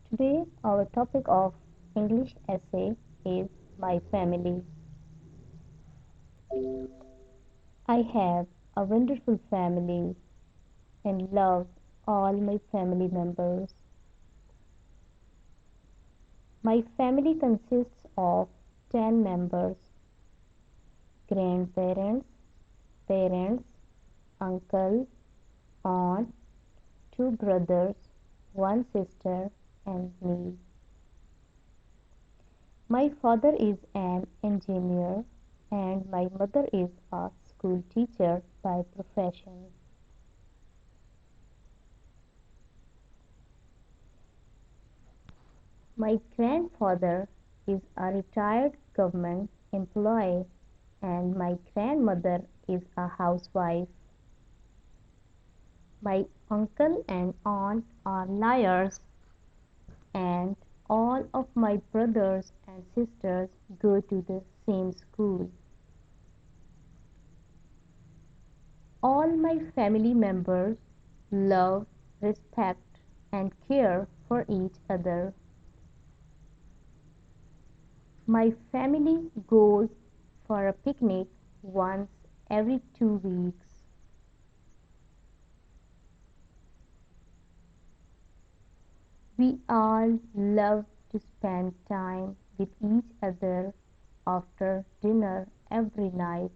Today, our topic of English essay is my family. I have a wonderful family and love all my family members. My family consists of 10 members: grandparents, parents, uncle, aunt, two brothers, one sister, and me. My father is an engineer and my mother is a school teacher by profession. My grandfather is a retired government employee and my grandmother is a housewife. My uncle and aunt are lawyers and all of my brothers and sisters go to the same school. All my family members love, respect, and care for each other. My family goes for a picnic once every 2 weeks. We all love to spend time with each other after dinner every night.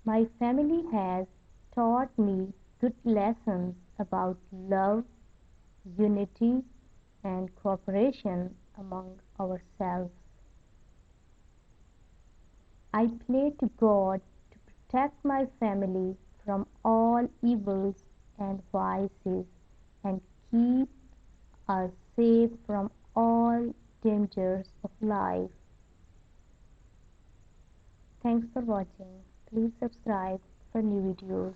My family has taught me good lessons about love, unity, and cooperation among ourselves. I pray to God to protect my family from all evils and vices and keep us safe from all dangers of life. Thanks for watching. Please subscribe for new videos.